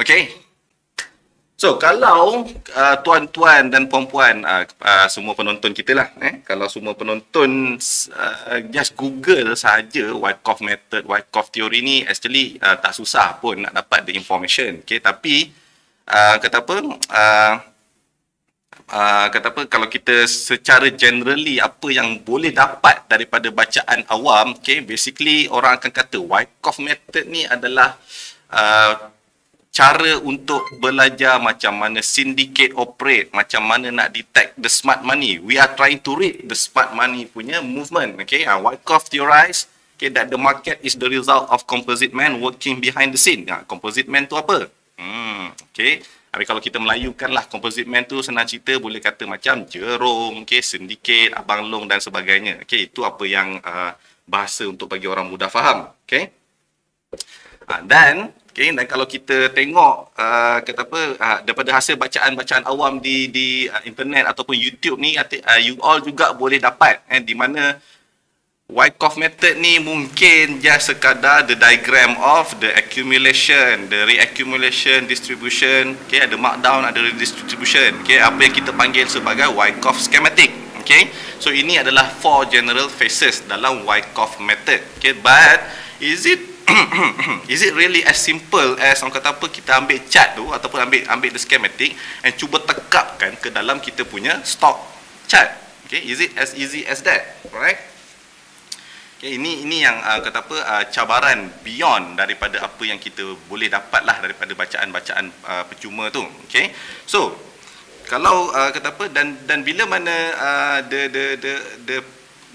Okay. So, kalau tuan-tuan dan puan-puan, semua penonton kita lah, kalau semua penonton just Google saja Wyckoff method, Wyckoff theory ni, actually tak susah pun nak dapat the information. Okay, tapi kata apa, kalau kita secara generally apa yang boleh dapat daripada bacaan awam, okay, basically orang akan kata Wyckoff method ni adalah cara untuk belajar macam mana syndicate operate, macam mana nak detect the smart money. We are trying to read the smart money punya movement. Okay, Wyckoff theorized that the market is the result of composite man working behind the scene. Composite man tu apa? Okay. Tapi kalau kita melayukan lah, composite man tu senang cerita boleh kata macam Jerome, okay, syndicate, Abang Long dan sebagainya. Okay, itu apa yang bahasa untuk bagi orang mudah faham. Okay. Dan kalau kita tengok daripada hasil bacaan-bacaan awam di internet ataupun YouTube ni, you all juga boleh dapat di mana Wyckoff method ni mungkin just sekadar the diagram of the accumulation, the reaccumulation, distribution, okay, ada markdown, ada redistribution, okay, apa yang kita panggil sebagai Wyckoff schematic. Okay, so ini adalah 4 general phases dalam Wyckoff method. Okay, but is it really as simple as orang kata apa, kita ambil chart tu ataupun ambil the schematic and cuba tekapkan ke dalam kita punya stock chart? Okay, is it as easy as that? Alright? Okay, ini yang kata apa, cabaran beyond daripada apa yang kita boleh dapatlah daripada bacaan-bacaan percuma tu. Okay, so kalau kata apa, dan bila mana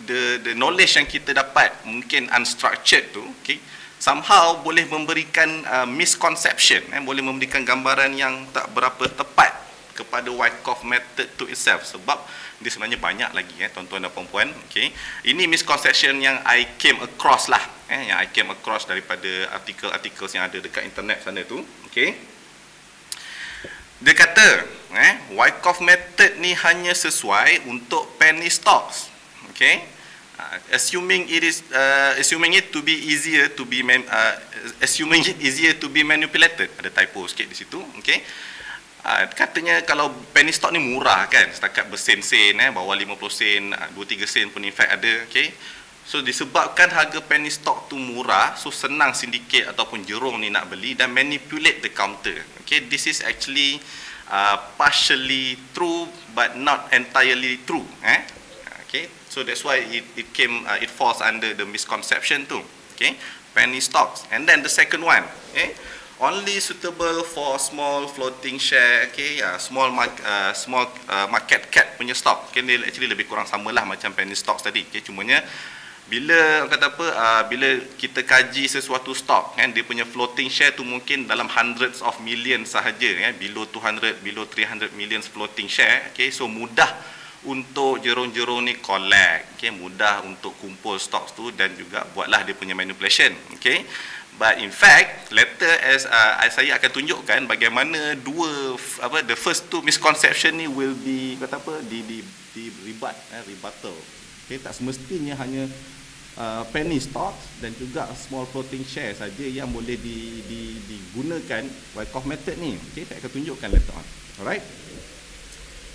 the knowledge yang kita dapat mungkin unstructured tu, okay, somehow boleh memberikan misconception, boleh memberikan gambaran yang tak berapa tepat kepada Wyckoff method to itself, sebab dia sebenarnya banyak lagi, tuan-tuan dan puan-puan. Okay, ini misconception yang I came across lah, yang I came across daripada artikel-artikel yang ada dekat internet sana tu. Okay, dia kata Wyckoff method ni hanya sesuai untuk penny stocks. Okay, assuming it to be easier to be manipulated. Ada typo sikit di situ. Okay, katanya kalau penny stock ni murah kan, setakat bersen-sen, bawah 50 sen, 2-3 sen pun in fact ada. Okay, so disebabkan harga penny stock tu murah, so senang syndicate ataupun Jerome ni nak beli dan manipulate the counter. Okay, this is actually partially true but not entirely true. Okay, so that's why it falls under the misconception too. Okay, penny stocks. And then the second one, only suitable for small floating share, okay, small market cap punya stock. Okay, dia actually lebih kurang samalah macam penny stocks tadi. Okay, cumanya bila bila kita kaji sesuatu stock, dia punya floating share tu mungkin dalam hundreds of millions sahaja, below 300 millions floating share. Okay, so mudah untuk jerung-jerung ni collect, okay, mudah untuk kumpul stocks tu dan juga buatlah dia punya manipulation. Okay, but in fact later as saya akan tunjukkan bagaimana the first two misconception ni will be di rebuttal. Okay, tak semestinya hanya penny stocks dan juga small floating share saja yang boleh digunakan Wyckoff method ni. Okay, saya akan tunjukkan later on. Alright.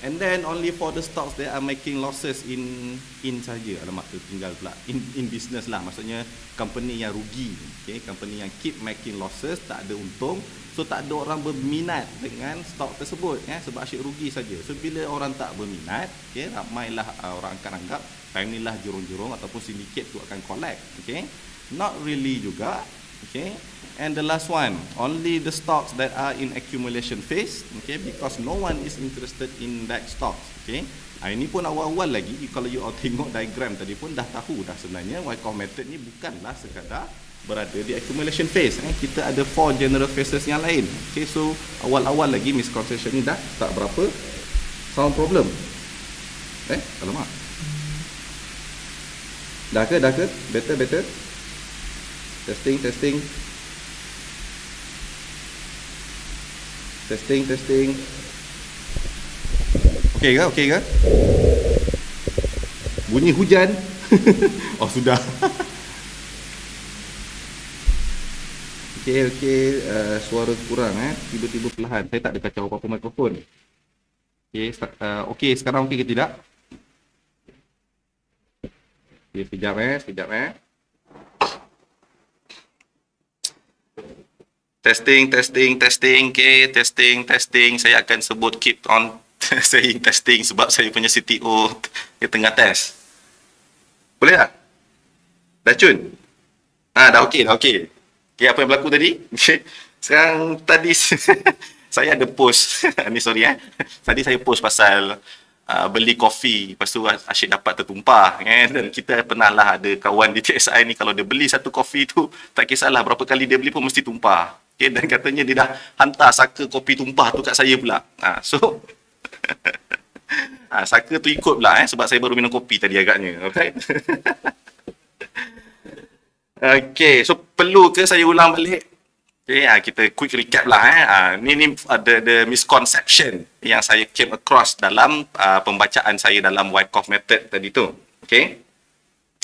And then only for the stocks that are making losses in saja. Alamak, tu tinggal pula in business lah, maksudnya company yang rugi. Okay, company yang keep making losses, tak ada untung, so tak ada orang berminat dengan stok tersebut, sebab asyik rugi saja. So bila orang tak berminat, okay, ramailah orang akan anggap time ni lah jurung-jurung ataupun syndicate tu akan collect. Okay, not really juga. Okay, and the last one, only the stocks that are in accumulation phase. Okay, because no one is interested in that stocks. Okay, ini pun awal-awal lagi. Kalau you all tengok diagram tadi pun dah tahu dah sebenarnya Wyckoff method ni bukanlah sekadar berada di accumulation phase. Kita ada 4 general phases yang lain. Okay, so awal-awal lagi misconception ni dah tak berapa sound problem. Alamak. Dah ke? Better. Testing. Okey ke? Bunyi hujan. Oh, sudah. Okey, suara kurang tiba-tiba perlahan. Saya tak ada kacau apa-apa mikrofon. Okey, sekarang okey ke tidak? Okey, sekejap. Testing. Okey, testing. Saya akan sebut keep on saying testing sebab saya punya CTO dia tengah test. Boleh tak? Dah cun? Dah okey. Okey, apa yang berlaku tadi? Sekarang tadi saya ada post ni sorry tadi saya post pasal beli kopi, lepas tu asyik dapat tertumpah kan, dan kita pernah lah ada kawan di TSI ni, kalau dia beli satu kopi tu tak kisahlah berapa kali dia beli pun mesti tumpah. Okay, dan katanya dia dah hantar saka kopi tumpah tu kat saya pula. So saka tu ikut pula sebab saya baru minum kopi tadi agaknya. Alright. Okay, so perlu ke saya ulang balik? Okay, kita quick recap lah. Ni ada misconception yang saya came across dalam pembacaan saya dalam Wyckoff Method tadi tu. Okay.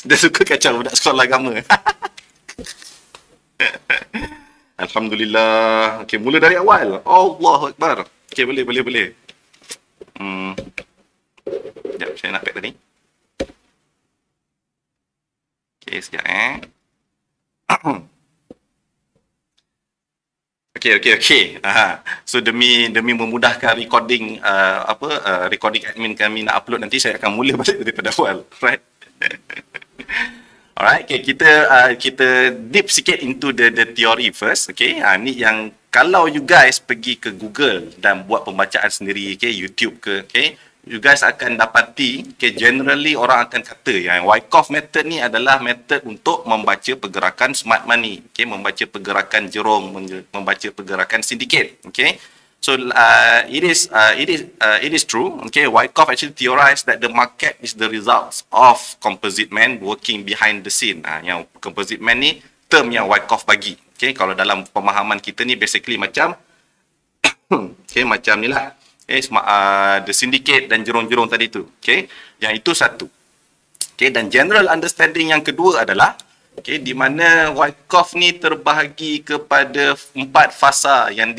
Dia suka kacau budak sekolah agama. Alhamdulillah. Okay, mula dari awal. Allahu Akbar. Okay, boleh. Sekejap, saya nak pack tadi. Okay, sekejap Okay. So demi memudahkan recording recording admin kami nak upload nanti, saya akan mula balik daripada awal. Right? Alright, okay, kita deep sikit into the theory first. Okay, ni yang kalau you guys pergi ke Google dan buat pembacaan sendiri, okay, YouTube ke, okay, you guys akan dapati, okay, generally orang akan kata yang Wyckoff method ni adalah method untuk membaca pergerakan smart money, okay, membaca pergerakan jerung, membaca pergerakan syndicate, okay. So it is true, okay. Wyckoff actually theorized that the market is the results of composite man working behind the scene. Yang composite man ni term yang Wyckoff bagi, okay. Kalau dalam pemahaman kita ni basically macam okay, macam ni lah. The syndicate dan jerung-jerung tadi tu. Okay. Yang itu satu. Okay. Dan general understanding yang kedua adalah, okay, di mana Wyckoff ni terbahagi kepada 4 fasa yang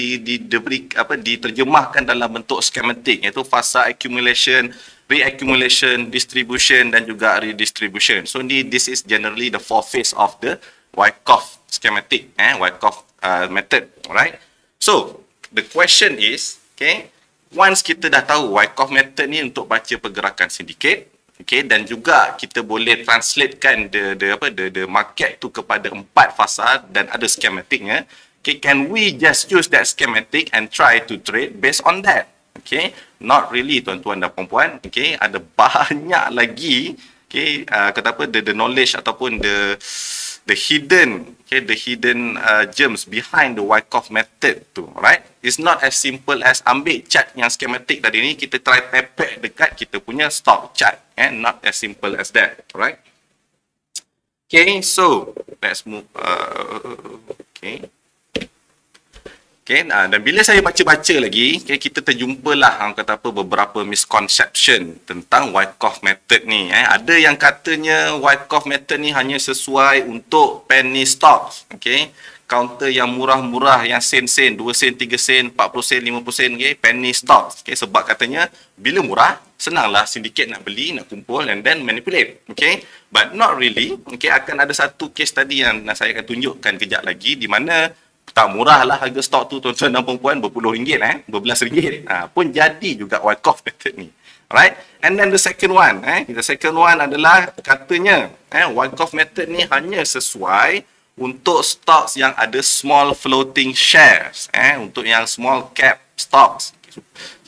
diterjemahkan dalam bentuk schematic, iaitu fasa accumulation, reaccumulation, distribution dan juga redistribution. So this is generally the 4 phase of the Wyckoff schematic, Wyckoff method. Alright. So the question is, okay, once kita dah tahu Wyckoff method ni untuk baca pergerakan syndicate, okay, dan juga kita boleh translatekan the market tu kepada 4 fasa dan ada schematicnya, okay, can we just use that schematic and try to trade based on that? Okay, not really tuan-tuan dan puan-puan. Okay, ada banyak lagi, okay, the knowledge ataupun the hidden germs behind the Wyckoff method tu, right? It's not as simple as ambil chart yang schematic tadi ni, kita try tepek dekat kita punya stock chart, not as simple as that, right? Okay, so let's move. Okay, dan bila saya baca-baca lagi, okay, kita terjumpalah beberapa misconception tentang Wyckoff method ni. Ada yang katanya Wyckoff method ni hanya sesuai untuk penny stocks, okay, counter yang murah-murah, yang sen-sen, 2 sen, 3 sen, 40 sen, 50 sen, okay, penny stocks, okay, sebab katanya bila murah, senanglah syndicate nak beli, nak kumpul and then manipulate, okay, but not really. Okay, akan ada satu case tadi yang saya akan tunjukkan kejap lagi, di mana tak murah lah harga stok tu tuan-tuan dan perempuan, berpuluh ringgit, berbelas ringgit, pun jadi juga Wyckoff method ni. Alright, and then the second one adalah katanya Wyckoff method ni hanya sesuai untuk stocks yang ada small floating shares, untuk yang small cap stocks.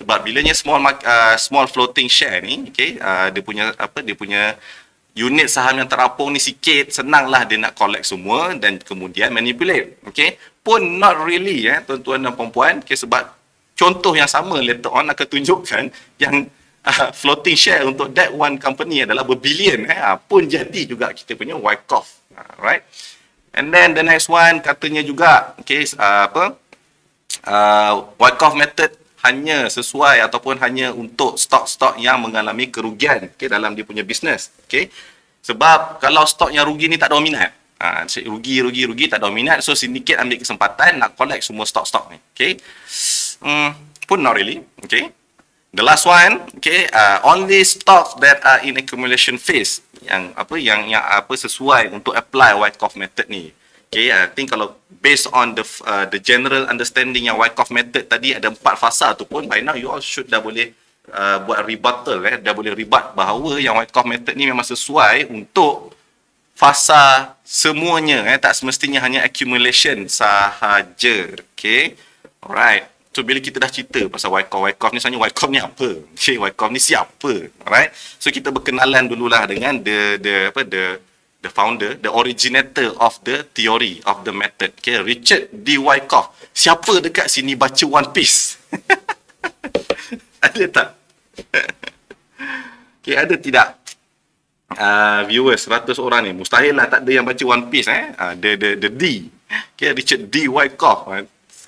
Sebab bilanya small floating share ni, okay, dia punya unit saham yang terapung ni sikit, senanglah dia nak collect semua dan kemudian manipulate, okay. Pun not really, tuan-tuan dan perempuan, okay, sebab contoh yang sama later on akan tunjukkan yang floating share untuk that one company adalah berbilion, pun jadi juga kita punya Wyckoff, right. And then the next one katanya juga, okay, Wyckoff method hanya sesuai ataupun hanya untuk stok-stok yang mengalami kerugian, okay, dalam dia punya bisnes, okay. Sebab kalau stok yang rugi ni tak ada orang minat, Rugi, tak ada minat. So syndicate ambil kesempatan nak collect semua stok-stok ni. Okay. Pun not really. Okay. The last one, okay, only stocks that are in accumulation phase yang sesuai untuk apply Wyckoff method ni. Okay, I think kalau based on the general understanding yang Wyckoff method tadi ada 4 fasa tu pun, by now you all should dah boleh buat rebuttal, dah boleh rebut bahawa yang Wyckoff method ni memang sesuai untuk fasa semuanya, tak semestinya hanya accumulation sahaja. Okay, alright. So bila kita dah cerita pasal Wyckoff ni, sebenarnya Wyckoff ni apa? Okay, Wyckoff ni siapa? Alright. So kita berkenalan dululah dengan the founder, the originator of the theory of the method. Okay, Richard D. Wyckoff. Siapa dekat sini baca One Piece? Ada tak? Okay, ada tidak? Viewers 100 orang ni, mustahil lah tak ada yang baca One Piece. The D. Okay, Richard D. Wyckoff.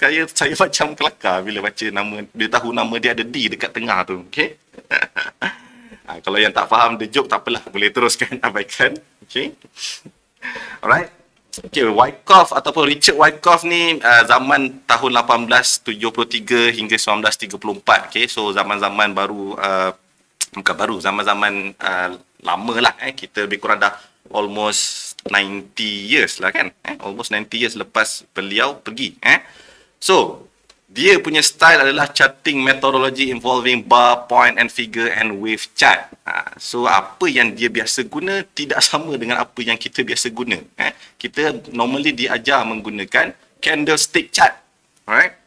Saya macam kelakar bila baca nama, bila tahu nama dia ada D dekat tengah tu. Okay? Kalau yang tak faham the joke, tak apalah, boleh teruskan abaikan. Okay? Alright. Okay, Wyckoff ataupun Richard Wyckoff ni zaman tahun 1873 hingga 1934. Okay, so zaman-zaman baru, bukan baru, zaman-zaman lama lah. Kita lebih kurang dah almost 90 years lah kan. Almost 90 years lepas beliau pergi. So, dia punya style adalah charting methodology involving bar, point and figure and wave chart. So, apa yang dia biasa guna tidak sama dengan apa yang kita biasa guna. Kita normally diajar menggunakan candlestick chart. Alright?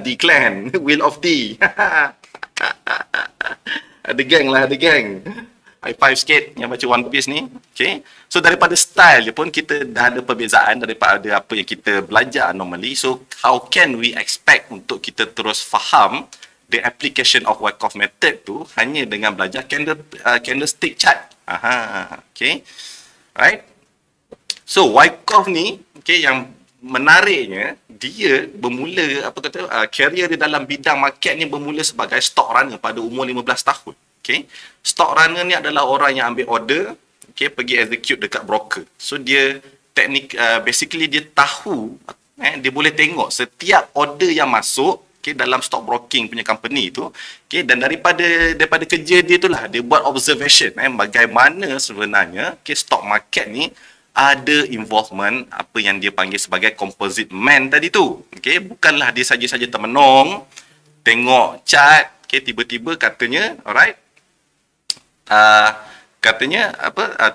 D-Clan, Wheel of D. Ada gang lah, ada gang. High five sikit yang baca One Piece ni. Okay. So daripada style je pun kita dah ada perbezaan daripada apa yang kita belajar normally. So how can we expect untuk kita terus faham the application of Wyckoff method tu hanya dengan belajar candlestick chart. Okay. Right. So Wyckoff ni, okay, yang menariknya dia bermula career dia dalam bidang market ni bermula sebagai stock runner pada umur 15 tahun. Okay. Stock runner ni adalah orang yang ambil order, okay, pergi execute dekat broker. So dia basically dia tahu, dia boleh tengok setiap order yang masuk, okay, dalam stock broking punya company tu, okay, dan daripada kerja dia itulah dia buat observation, bagaimana sebenarnya, okay, stock market ni ada involvement apa yang dia panggil sebagai composite man tadi tu. Okay, bukanlah dia saja-saja termenung tengok chart, okay, tiba-tiba katanya, alright,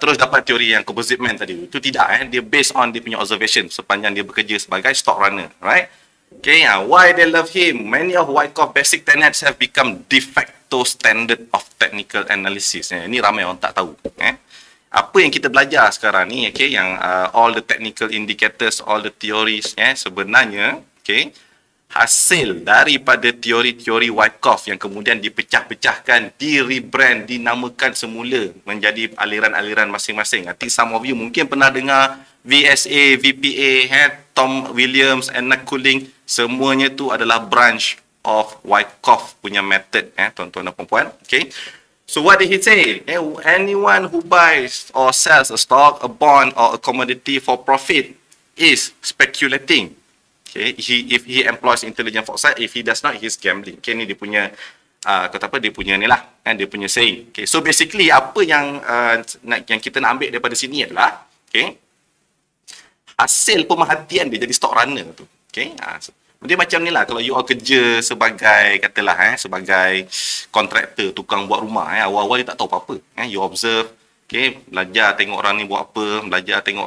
terus dapat teori yang composite man tadi. Itu tidak, dia based on dia punya observation sepanjang dia bekerja sebagai stock runner, right? Okay, why they love him? Many of Wyckoff basic tenets have become de facto standard of technical analysis. Ini ramai orang tak tahu. Apa yang kita belajar sekarang ni, okay, yang all the technical indicators, all the theories, sebenarnya, okay, hasil daripada teori-teori Wyckoff yang kemudian dipecah-pecahkan, di-rebrand, dinamakan semula menjadi aliran-aliran masing-masing. I think some of you mungkin pernah dengar VSA, VPA, Tom Williams, Anna Cooling, semuanya tu adalah branch of Wyckoff punya method, tuan-tuan dan puan-puan. Okay. So what did he say? Anyone who buys or sells a stock, a bond or a commodity for profit is speculating. Okay, if he employs intelligent foresight, if he does not, he's gambling. Okay, ni dia punya dia punya ni lah, dia punya saying. Okay, so basically apa yang kita nak ambil daripada sini adalah, okay, hasil pemerhatian dia jadi stock runner tu. Okay, dia macam ni lah, kalau you all kerja sebagai, katalah, sebagai kontraktor, tukang buat rumah, awal-awal you tak tahu apa-apa. You observe, okay, belajar tengok orang ni buat apa, belajar tengok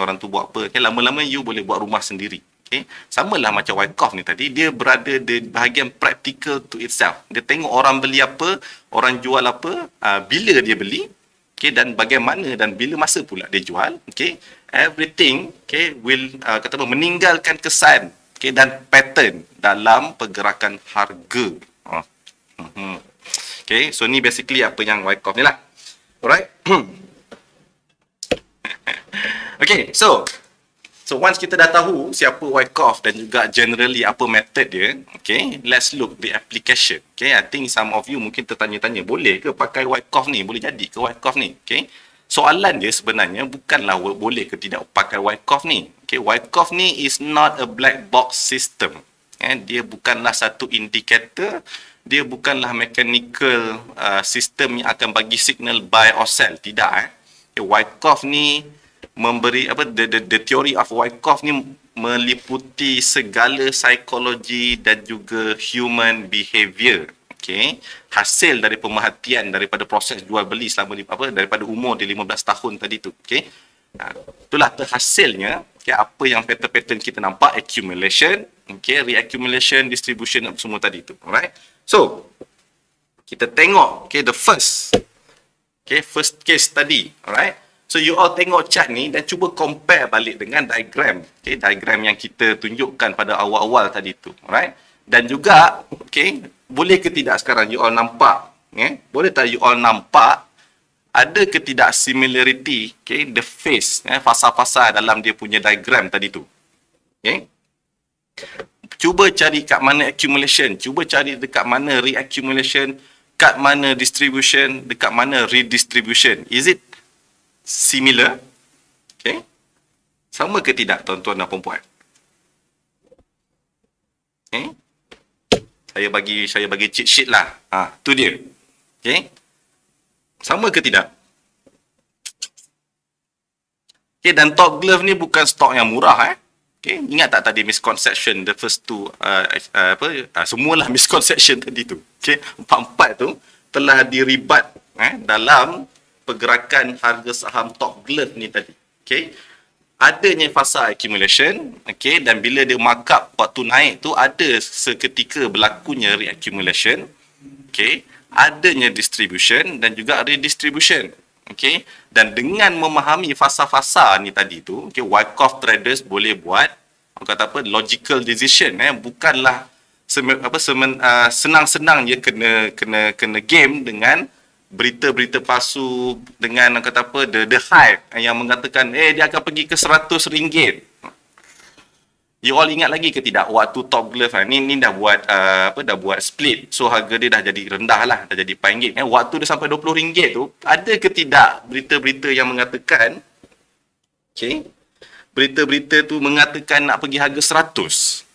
orang tu buat apa. Okay, lama-lama you boleh buat rumah sendiri. Okay. Sama lah macam Wyckoff ni tadi, dia berada di bahagian practical to itself. Dia tengok orang beli apa, orang jual apa, bila dia beli, okay, dan bagaimana dan bila masa pula dia jual. Okay. Everything, okay, will meninggalkan kesan, okay, dan pattern dalam pergerakan harga. Okay, so ni basically apa yang Wyckoff ni lah. Alright. Okay, so once kita dah tahu siapa Wyckoff dan juga generally apa method dia, okay, let's look the application. Okay, I think some of you mungkin tertanya-tanya, boleh ke pakai Wyckoff ni? Boleh jadi ke Wyckoff ni? Okay, Soalan dia sebenarnya bukanlah boleh ke tidak pakai Wyckoff ni. Okay, Wyckoff ni is not a black box system. Dia bukanlah satu indikator, dia bukanlah mechanical system yang akan bagi signal buy or sell. Tidak. Wyckoff ni memberi the theory of Wyckoff ni meliputi segala psikologi dan juga human behavior. Okay. Hasil dari pemerhatian daripada proses jual beli selama daripada umur dia 15 tahun tadi tu. Okay. Itulah terhasilnya apa yang pattern-pattern kita nampak, accumulation, reaccumulation, distribution, semua tadi tu. Alright. So, kita tengok the first case study. Alright. So, you all tengok chart ni dan cuba compare balik dengan diagram. Diagram yang kita tunjukkan pada awal-awal tadi tu. Alright. Dan juga, boleh ke tidak sekarang you all nampak? Boleh tak you all nampak ada ke tidak similarity, the phase, fasa-fasa dalam dia punya diagram tadi tu. Cuba cari kat mana accumulation, cuba cari dekat mana reaccumulation, kat mana distribution, dekat mana redistribution. Is it similar? Sama ke tidak tuan-tuan dan puan-puan? Saya bagi cheat sheet lah. Tu dia. Sama ke tidak? Dan Top Glove ni bukan stok yang murah. Ingat tak tadi misconception, the first two, semualah misconception tadi tu. Empat-empat tu telah diribat dalam pergerakan harga saham Top Glove ni tadi. Adanya fasa accumulation, dan bila dia markup waktu naik tu ada seketika berlakunya reaccumulation, adanya distribution dan juga redistribution. Dan dengan memahami fasa-fasa ni tadi tu, Wyckoff traders boleh buat logical decision, bukanlah senang-senang je kena game dengan berita-berita palsu, dengan the hype yang mengatakan dia akan pergi ke RM100. You all ingat lagi ke tidak waktu Top Glove ni dah buat dah buat split, so harga dia dah jadi rendah lah, dah jadi RM4. Waktu dia sampai RM20 tu, ada ke tidak berita-berita yang mengatakan berita-berita tu mengatakan nak pergi harga 100.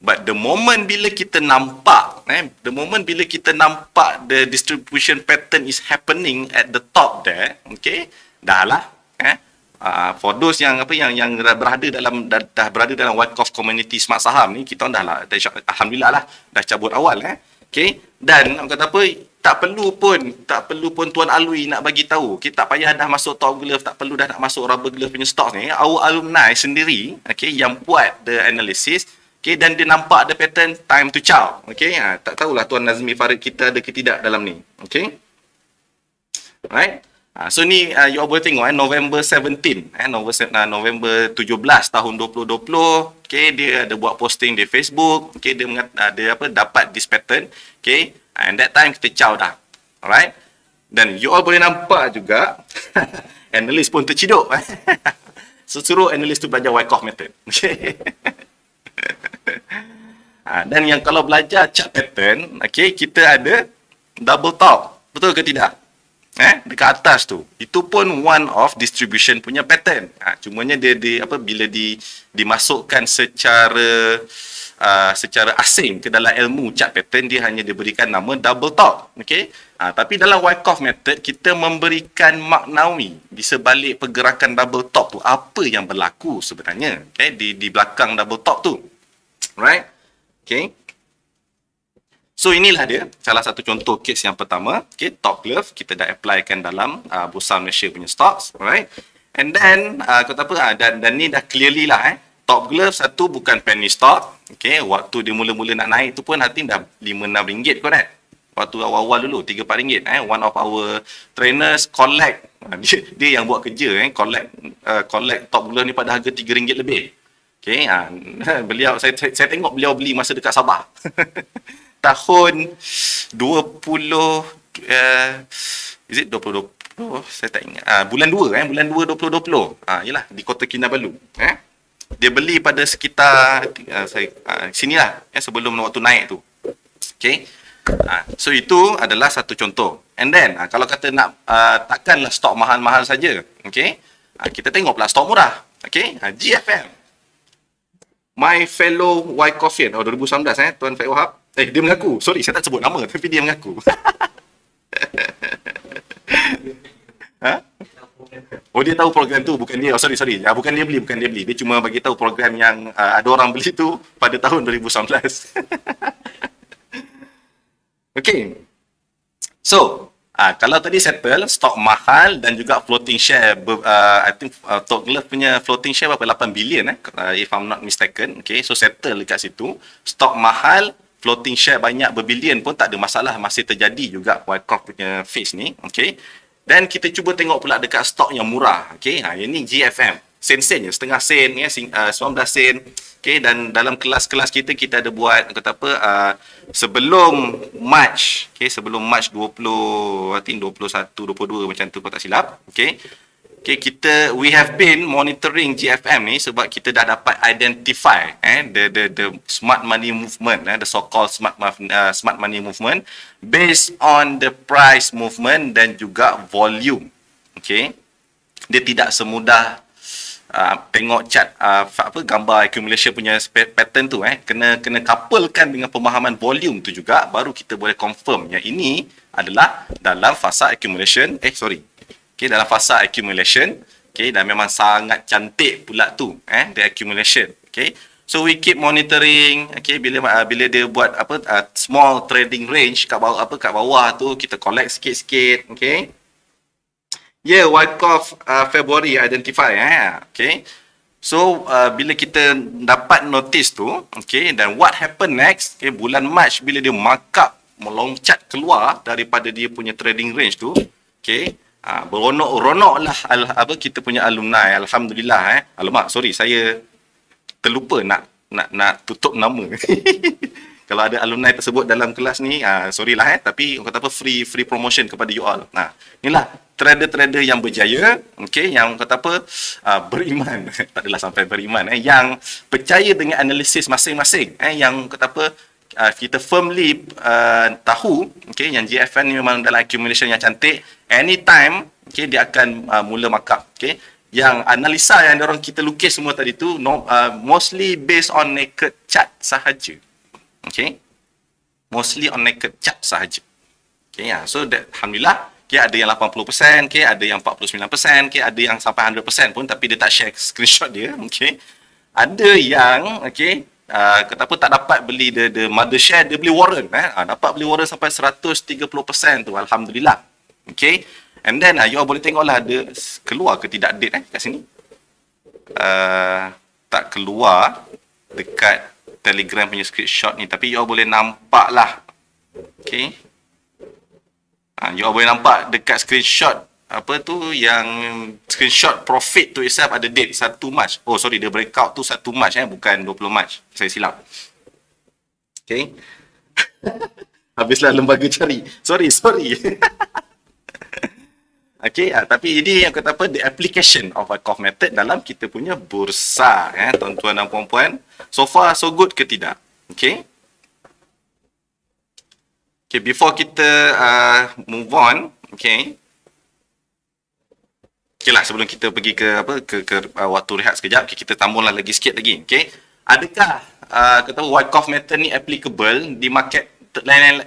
But the moment bila kita nampak, the distribution pattern is happening at the top there, dah lah, for those yang berada dalam Wyckoff community smart saham ni, kita dah alhamdulillah lah dah cabut awal, dan tak perlu pun Tuan Alwi nak bagi tahu, tak payah dah masuk Top Glove, tak perlu dah nak masuk Rubber Glove punya stocks ni, our alumni sendiri, yang buat the analysis, dan dia nampak ada pattern time to chow. Tak tahulah Tuan Nazmi Farid kita ada ke tidak dalam ni. Right? So ni you all boleh tengok November 17, November 17 tahun 2020, dia ada buat posting di Facebook, dia dapat this pattern, and that time kita chow dah. Alright? Dan you all boleh nampak juga analis pun terciduk. So suruh analis tu belajar Wyckoff method. Dan yang kalau belajar chart pattern, kita ada double top. Betul ke tidak? Dekat atas tu. Itu pun one of distribution punya pattern. Cumanya dia bila dimasukkan secara asing ke dalam ilmu chart pattern, dia hanya diberikan nama double top. Tapi dalam Wyckoff method, kita memberikan maknawi di sebalik pergerakan double top tu. Apa yang berlaku sebenarnya di belakang double top tu. Right? So inilah dia salah satu contoh case yang pertama, Top Glove kita dah applykan dalam Bursa Malaysia punya stocks, right? And then dan ni dah clearly lah Top Glove satu bukan penny stock. Waktu dia mula-mula nak naik tu pun hati dah RM5-6 kot waktu awal-awal dulu RM3-4. One of our trainers collect, dia yang buat kerja collect Top Glove ni pada harga RM3 lebih. Beliau saya tengok beliau beli masa dekat Sabah. Tahun 20 is it 2020? Saya tak ingat. Bulan 2 2020. Yalah di Kota Kinabalu. Dia beli pada sekitar sinilah sebelum waktu naik tu. So itu adalah satu contoh. And then kalau kata nak takkanlah stok mahal-mahal saja, okay? Kita tengok pula stok murah, okay? GFM, my fellow Wyckofian, 2019 Tuan Faik Wahab. Dia mengaku, sorry saya tak sebut nama tapi dia mengaku. Oh, dia tahu program tu, bukan dia. Oh, sorry. Bukan dia beli. Dia cuma bagi tahu program yang ada orang beli tu pada tahun 2019. Okay. So, kalau tadi settle, stok mahal dan juga floating share, I think Tok Glove punya floating share berapa? 8 bilion if I'm not mistaken. Okay, so settle dekat situ. Stok mahal, floating share banyak berbilion pun tak ada masalah, masih terjadi juga Wyckoff punya phase ni. Okay. Dan kita cuba tengok pula dekat stok yang murah. Okay, ini GFM. Sen-sen je, setengah sen, 19 sen. Okay, dan dalam kelas-kelas kita ada buat, kata apa, sebelum March, okay, sebelum March 20, I think 21, 22 macam tu kalau tak silap. Okay, we have been monitoring GFM ni sebab kita dah dapat identify the smart money movement, the so-called smart money movement based on the price movement dan juga volume. Okay, dia tidak semudah tengok chart gambar accumulation punya pattern tu, kena couplekan dengan pemahaman volume tu juga, baru kita boleh confirm yang ini adalah dalam fasa accumulation, dalam fasa accumulation, dan memang sangat cantik pula tu, the accumulation. So we keep monitoring, bila dia buat small trading range kat bawah tu, kita collect sikit-sikit, Wyckoff February identify, So bila kita dapat notice tu, dan what happen next, bulan March bila dia markup meloncat keluar daripada dia punya trading range tu, beronok-ronok lah kita punya alumni, alhamdulillah. Alamak, sorry, saya terlupa nak tutup nama. Kalau ada alumni tersebut dalam kelas ni, sorry lah, tapi kata apa, free promotion kepada you all. Inilah trader-trader yang berjaya, yang kata apa, beriman, tak adalah sampai beriman, yang percaya dengan analisis masing-masing, yang kata apa, kita firmly tahu, yang GFN ni memang dalam accumulation yang cantik, anytime, dia akan mula markup, Yang analisa yang orang kita lukis semua tadi tu, mostly based on naked chart sahaja, mostly on naked chart sahaja, so that, alhamdulillah, ada yang 80%, ada yang 49%, ada yang sampai 100% pun tapi dia tak share screenshot dia, ada yang, kata apa, tak dapat beli the mother share, dia beli warrant, dapat beli warrant sampai 130% tu, alhamdulillah. And then you all boleh tengoklah ada keluar ke tidak date kat sini. Tak keluar dekat Telegram punya screenshot ni, tapi you all boleh nampak lah. You all boleh nampak dekat screenshot apa tu, yang screenshot profit tu itself ada date 1 Mac. Oh sorry, dia breakout tu 1 Mac, bukan 20 Mac. Saya silap. Habislah lembaga cari. Sorry. Tapi ini yang kata apa, the application of Wyckoff method dalam kita punya bursa, tuan-tuan dan puan-puan. So far so good ke tidak? Before kita move on, lah, sebelum kita pergi ke waktu rehat sekejap, kita tambahlah lagi sikit lagi. Adakah kata Wyckoff method ni applicable di market lain,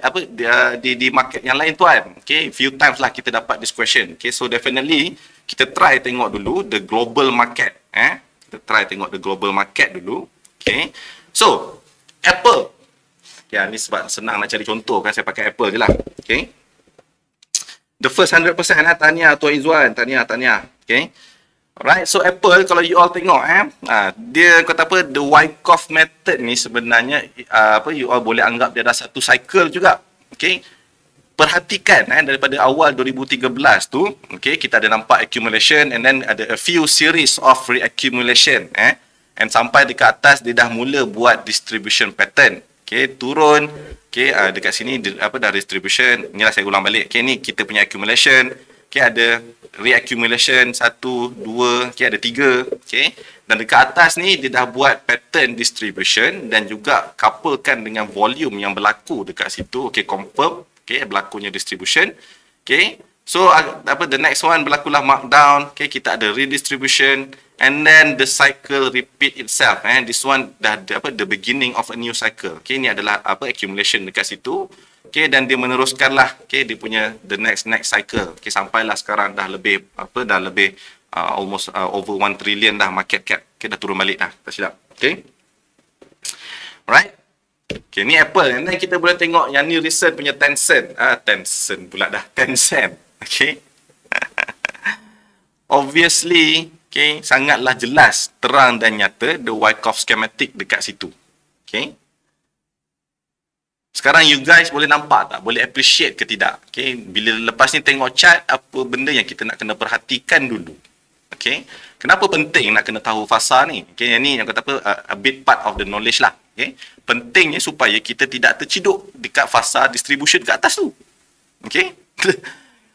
di market yang lain, tuan? Few times lah kita dapat this question. So definitely kita try tengok dulu the global market, kita try tengok the global market dulu. So Apple, ni sebab senang nak cari contoh kan, saya pakai Apple je lah. The first 100%, tahniah Tuan Izzuan, tahniah. Alright, so Apple, kalau you all tengok, dia kata apa, the Wyckoff method ni sebenarnya, you all boleh anggap dia dah satu cycle juga. Perhatikan, daripada awal 2013 tu, kita ada nampak accumulation, and then ada a few series of reaccumulation, and sampai dekat atas, dia dah mula buat distribution pattern. Turun, dekat sini, dah distribution, inilah saya ulang balik. Ni kita punya accumulation, ada reaccumulation 1, 2, okay, ada 3, okay. Dan dekat atas ni dia dah buat pattern distribution dan juga couplekan dengan volume yang berlaku dekat situ, okay, confirm, okay, berlakunya distribution, okay. So the next one berlakulah markdown, okay, kita ada redistribution and then the cycle repeat itself. This one dah the beginning of a new cycle. Okay, ni adalah accumulation dekat situ. Okay, dan dia meneruskanlah, okay, dia punya the next cycle. Okay, sampailah sekarang dah lebih almost over 1 trillion dah market cap. Okay, dah turun balik dah, tak silap. Okay, alright. Okay, ni Apple. And then kita boleh tengok yang ni recent punya Tencent. Tencent pula dah. Tencent. Okay. Obviously, okay, sangatlah jelas, terang dan nyata the Wyckoff schematic dekat situ. Okay. Sekarang you guys boleh nampak tak? Boleh appreciate ke tidak? Okay. Bila lepas ni tengok chart, apa benda yang kita nak kena perhatikan dulu? Okay. Kenapa penting nak kena tahu fasa ni? Okay, yang ni yang kata apa, a bit part of the knowledge lah. Okay. Pentingnya supaya kita tidak terciduk dekat fasa distribution kat atas tu. Okay.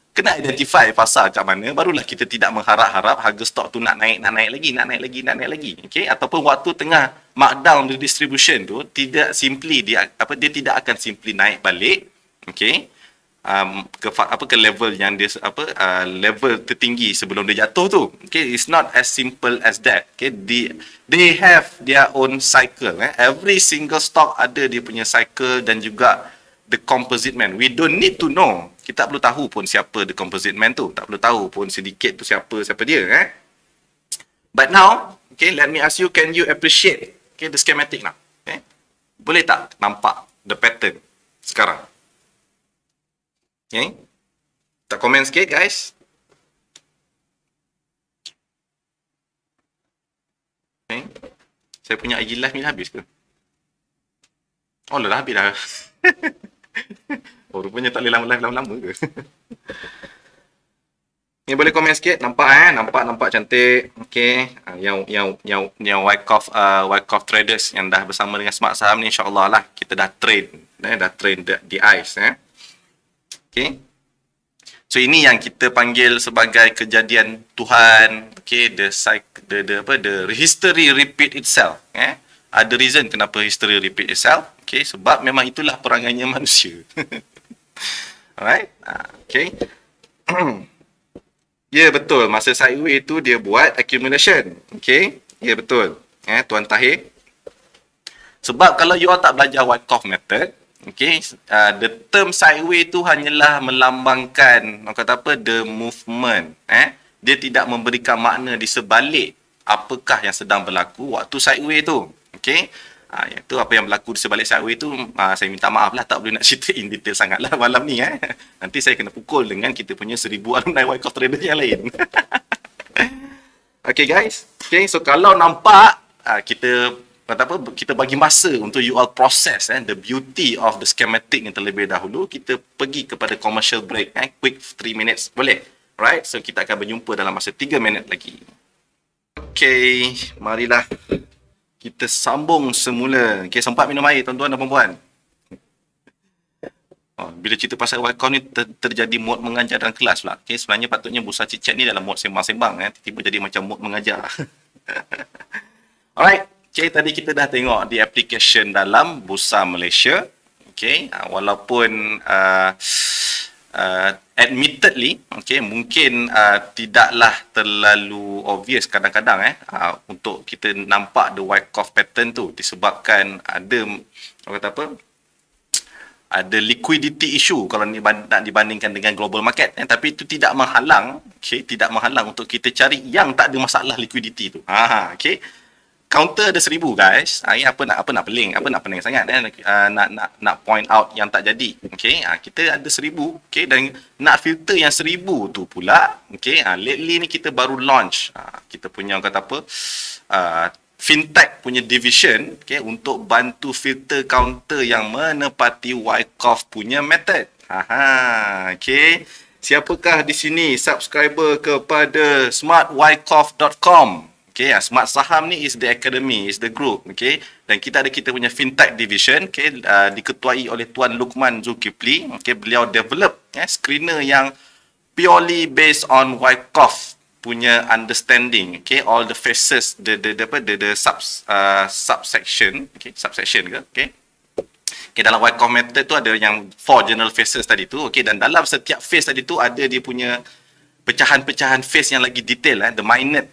Kena identify fasa kat mana, barulah kita tidak mengharap-harap harga stok tu nak naik lagi. Okay? Ataupun waktu tengah markdown the distribution tu tidak simply dia tidak akan simply naik balik, okay, ke level yang dia level tertinggi sebelum dia jatuh tu. Okay, it's not as simple as that. Okay, they have their own cycle. Every single stock ada dia punya cycle dan juga the composite man. We don't need to know. Kita tak perlu tahu pun siapa the composite man tu. Tak perlu tahu pun sedikit tu siapa dia. But now, okay, let me ask you, can you appreciate, okay, the schematic now? Okay? Boleh tak nampak the pattern sekarang? Okay? Tak komen sikit, guys. Okay. Saya punya IG live ni dah habis ke? Oh, dah habis dah. Oh, rupanya tak boleh lama ke? Ni boleh komen sikit, nampak nampak cantik. Okey, yang Wyckoff traders yang dah bersama dengan Smart Saham ni, insya-Allah lah kita dah train the eyes. Okey. So ini yang kita panggil sebagai kejadian Tuhan. Okey, the history repeat itself. Ada reason kenapa history repeat itself. Okay, sebab memang itulah perangainya manusia. Alright. Okay. Ya, betul. Masa sideway tu dia buat accumulation. Okay. Ya, betul. Tuan Tahir. Sebab kalau you all tak belajar Wyckoff method, okay, the term sideway tu hanyalah melambangkan, orang kata apa, the movement. Dia tidak memberikan makna di sebalik apakah yang sedang berlaku waktu sideway tu. Okay. Itu apa yang berlaku di sebalik sideway tu, saya minta maaf lah, tak boleh nak cerita in detail sangat lah malam ni. Nanti saya kena pukul dengan kita punya 1000 alumni Wyckoff Trader yang lain. Okay guys, okay, so kalau nampak kita bagi masa untuk you all process the beauty of the schematic yang terlebih dahulu. Kita pergi kepada commercial break, quick 3 minutes, boleh? Right, so kita akan berjumpa dalam masa 3 minit lagi. Okay, marilah kita sambung semula. Okay, sempat minum air tuan-tuan dan puan-puan. Bila cerita pasal Wyckoff ni terjadi mod mengajar dalam kelas pula. Okay, sebenarnya patutnya Bursa Chit-Chat ni dalam mod sembang-sembang. Tiba-tiba jadi macam mod mengajar. Alright. Okay, tadi kita dah tengok di application dalam Bursa Malaysia. Okay, walaupun admittedly, okay, mungkin tidaklah terlalu obvious kadang-kadang untuk kita nampak the Wyckoff pattern tu, disebabkan ada, orang kata apa, ada liquidity issue kalau nak dibandingkan dengan global market. Tapi itu tidak menghalang, okay, tidak menghalang untuk kita cari yang tak ada masalah liquidity tu. Okay. Counter ada 1000 guys. Ini apa nak pening sangat nak point out yang tak jadi. Okey, kita ada 1000, okey, dan nak filter yang 1000 tu pula, okey, lately ni kita baru launch kita punya, kata apa, fintech punya division, okey, untuk bantu filter counter yang menepati Wyckoff punya method. Okey. Siapakah di sini subscriber kepada smartwyckoff.com? Okay, Smart Saham ni is the academy, is the group, okay. Dan kita punya fintech division, okay, diketuai oleh Tuan Luqman Zulkifli, okay. Beliau develop screener yang purely based on Wyckoff punya understanding, okay, all the phases, the subsection, okay, subsection ke, okay. Okay, dalam Wyckoff method tu ada yang 4 general phases tadi tu, okay, dan dalam setiap phase tadi tu ada dia punya pecahan-pecahan phase yang lagi detail, the minute,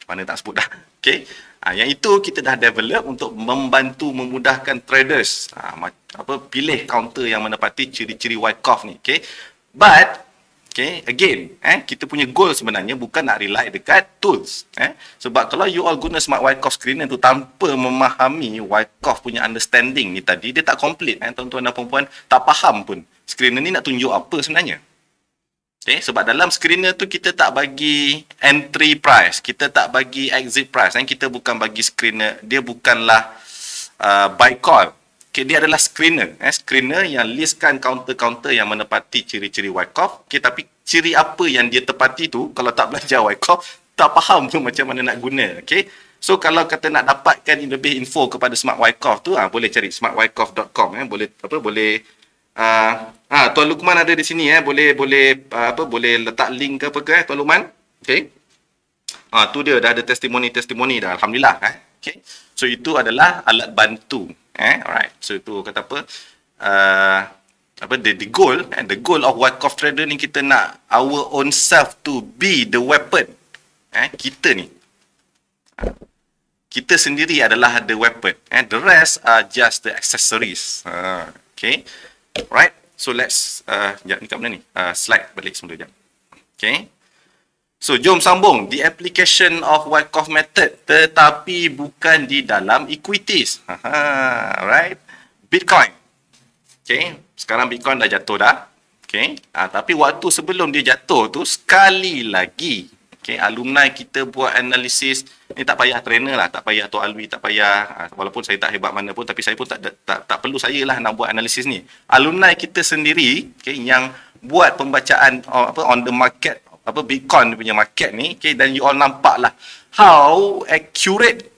mana tak sebut dah, okay. Yang itu kita dah develop untuk membantu memudahkan traders pilih counter yang menepati ciri-ciri Wyckoff ni, okay. But okay, again, kita punya goal sebenarnya bukan nak rely dekat tools. Sebab kalau you all guna Smart Wyckoff screener tu tanpa memahami Wyckoff punya understanding ni tadi, dia tak complete. Tuan-tuan dan puan-puan tak faham pun screener ni nak tunjuk apa sebenarnya. Okay, sebab dalam screener tu kita tak bagi entry price, kita tak bagi exit price. Kita bukan bagi screener, dia bukanlah buy call. Okay, dia adalah screener. Screener yang listkan counter-counter yang menepati ciri-ciri Wyckoff. Okay, tapi ciri apa yang dia tepati tu, kalau tak belajar Wyckoff, tak faham pun macam mana nak guna. Okay, so kalau kata nak dapatkan lebih info kepada Smart Wyckoff tu, boleh cari smartwyckoff.com. Boleh Tuan Lukman ada di sini, boleh letak link ke apa ke, Tuan Lukman. Okay, tu dia dah ada testimoni dah, alhamdulillah. Okay, so itu adalah alat bantu. Alright, so itu kata the goal of Wyckoff trader ni, kita nak our own self to be the weapon. Kita ni, kita sendiri adalah the weapon, the rest are just the accessories. Okay, right, so let's sekejap ni kat mana ni, slide balik semula sekejap. Okay, so jom sambung the application of Wyckoff method, tetapi bukan di dalam equities. Right, Bitcoin. Okay, sekarang Bitcoin dah jatuh dah. Okay, tapi waktu sebelum dia jatuh tu, sekali lagi, okay, alumni kita buat analisis. Ni tak payah trainer lah, tak payah Tok Alwi, tak payah, walaupun saya tak hebat mana pun, tapi saya pun tak perlu saya lah nak buat analisis ni. Alumni kita sendiri, okay, yang buat pembacaan on the market, Bitcoin punya market ni, okay, dan you all nampak lah how accurate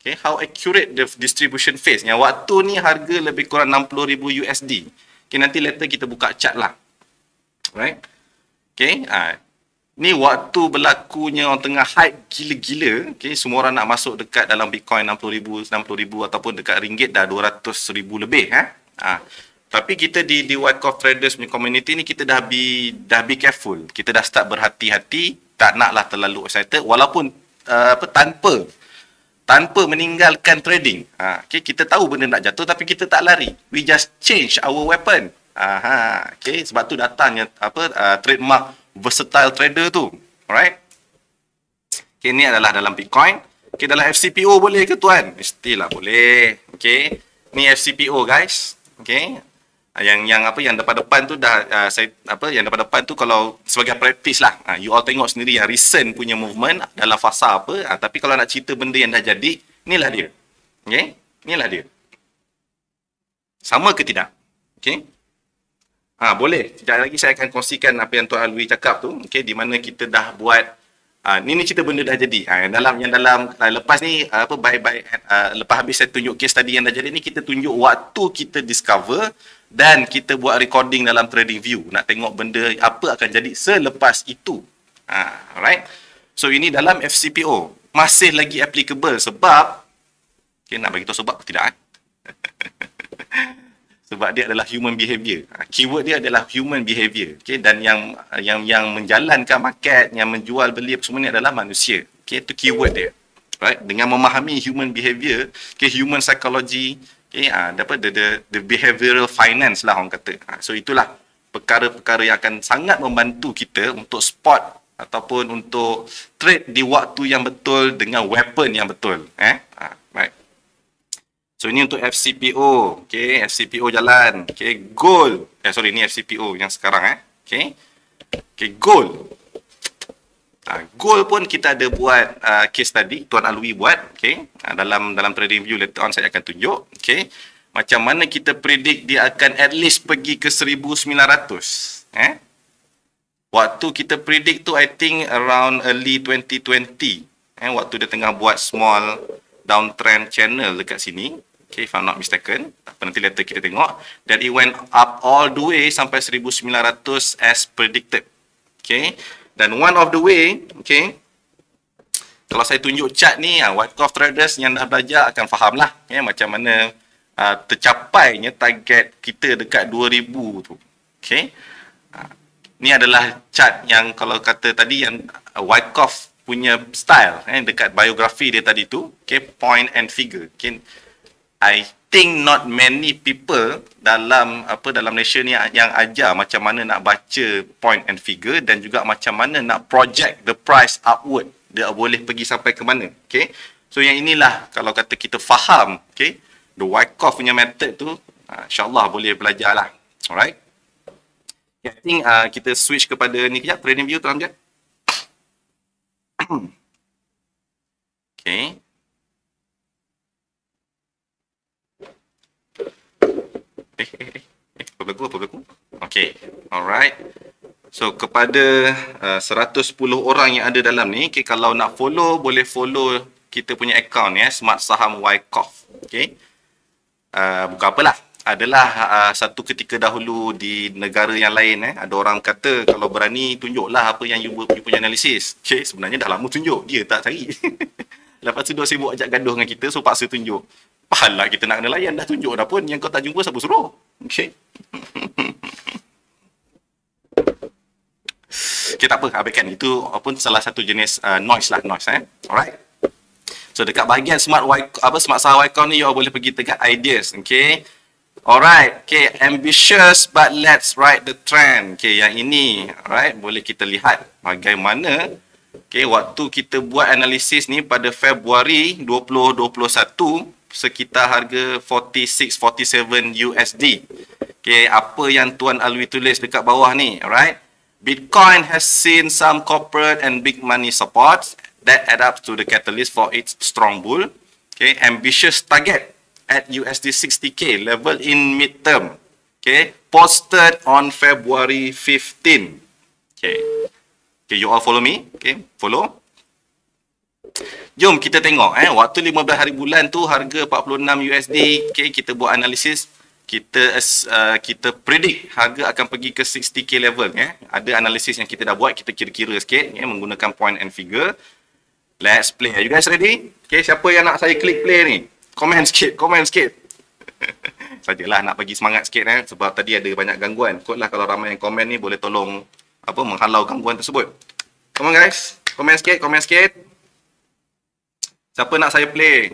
the distribution phase. Yang waktu ni harga lebih kurang 60,000 USD. Okay, nanti later kita buka chart lah. Right? Okay, ni waktu berlakunya orang tengah hype gila-gila, okay, semua orang nak masuk dekat dalam Bitcoin 60,000 ataupun dekat ringgit dah 200,000 lebih. Tapi kita di Wyckoff Traders punya community ni, kita dah be careful. Kita dah start berhati-hati, tak naklah terlalu excited, walaupun tanpa meninggalkan trading. Okay, kita tahu benda nak jatuh tapi kita tak lari. We just change our weapon. Okay, sebab tu datangnya trademark versatile trader tu. Alright. Okay, ni adalah dalam Bitcoin. Okay, dalam FCPO boleh ke tuan? Mestilah boleh. Okay, ni FCPO guys. Okay, yang depan-depan tu dah yang depan-depan tu kalau sebagai practice lah. You all tengok sendiri yang recent punya movement dalam fasa apa. Tapi kalau nak cerita benda yang dah jadi, inilah dia. Okay, inilah dia. Sama ke tidak? Okay. Boleh. Sekejap lagi saya akan kongsikan apa yang Tuan Alwi cakap tu. Okay, di mana kita dah buat ni cerita benda dah jadi. Yang dalam lepas ni lepas habis saya tunjuk case tadi yang dah jadi ni, kita tunjuk waktu kita discover dan kita buat recording dalam TradingView. Nak tengok benda apa akan jadi selepas itu. Alright. So ini dalam FCPO. Masih lagi applicable sebab nak bagi tahu sebab tidak? Sebab dia adalah human behavior. Keyword dia adalah human behavior. Okay? Dan yang menjalankan market, yang menjual beli apa semua ni adalah manusia. Okay? Itu keyword dia. Right? Dengan memahami human behavior, okay, human psychology, okay, dapat the behavioral finance lah orang kata. So itulah perkara-perkara yang akan sangat membantu kita untuk spot ataupun untuk trade di waktu yang betul dengan weapon yang betul. Right. So ini untuk FCPO, okay, FCPO jalan, okay, gold, ni FCPO yang sekarang, okay, gold, gold pun kita ada buat case tadi, Tuan Alwi buat, okay, dalam TradingView later on saya akan tunjuk, okay, macam mana kita predict dia akan at least pergi ke 1,900, waktu kita predict tu I think around early 2020, waktu dia tengah buat small downtrend channel dekat sini. Okay, if I'm not mistaken. Nanti later kita tengok. Then it went up all the way sampai 1900 as predicted. Okay. Dan one of the way, okay, kalau saya tunjuk chart ni, Wyckoff traders yang dah belajar akan faham lah macam mana tercapainya target kita dekat 2000 tu. Okay. Ni adalah chart yang kalau kata tadi yang Wyckoff punya style dekat biografi dia tadi tu, okay, point and figure. Okay. I think not many people dalam Malaysia ni yang ajar macam mana nak baca point and figure dan juga macam mana nak project the price upward. Dia boleh pergi sampai ke mana. Okay. So yang inilah kalau kata kita faham, okay, the Wyckoff punya method tu, insyaAllah boleh belajar lah. Alright. Okay, I think kita switch kepada ni kejap, trading view tu sekejap. Okay. Apa berlaku? Okay, alright. So, kepada 110 orang yang ada dalam ni, okay, kalau nak follow, boleh follow kita punya account, Smart Saham Wyckoff. Okay. Bukan apalah. Adalah satu ketika dahulu di negara yang lain, ada orang kata, kalau berani, tunjuklah apa yang you punya analisis. Okay, sebenarnya dah lama tunjuk. Dia tak cari. Lepas tu dia sibuk ajak gaduh dengan kita, so paksa tunjuk. Pahala kita nak kena layan, dah tunjuk dah pun. Yang kau tak jumpa, siapa suruh? Okay. Okay, tak apa, abaikan. Itu pun salah satu jenis noise lah, Alright. So, dekat bahagian Smart Saham Wyckoff ni, you boleh pergi dekat ideas, okay. Alright, okay, ambitious but let's ride the trend. Okay, yang ini, alright, boleh kita lihat bagaimana, okay, waktu kita buat analisis ni pada Februari 2021, sekitar harga 46-47 USD. Okay, apa yang Tuan Alwi tulis dekat bawah ni, alright? Bitcoin has seen some corporate and big money support that add up to the catalyst for its strong bull. Okay, ambitious target at USD 60k level in midterm. Okay, posted on February 15. Okay, you all follow me? Okay, follow. Jom kita tengok waktu 15 hari bulan tu harga 46 USD. Okay, kita buat analisis, kita predict harga akan pergi ke 60k level. Ada analisis yang kita dah buat, kita kira-kira sikit menggunakan point and figure. Let's play. Are you guys ready? Okay, siapa yang nak saya klik play ni? Komen sikit. Sajalah nak bagi semangat sikit sebab tadi ada banyak gangguan. Kotlah kalau ramai yang komen ni boleh tolong menghalau gangguan tersebut. Come on guys, komen sikit. Siapa nak saya play?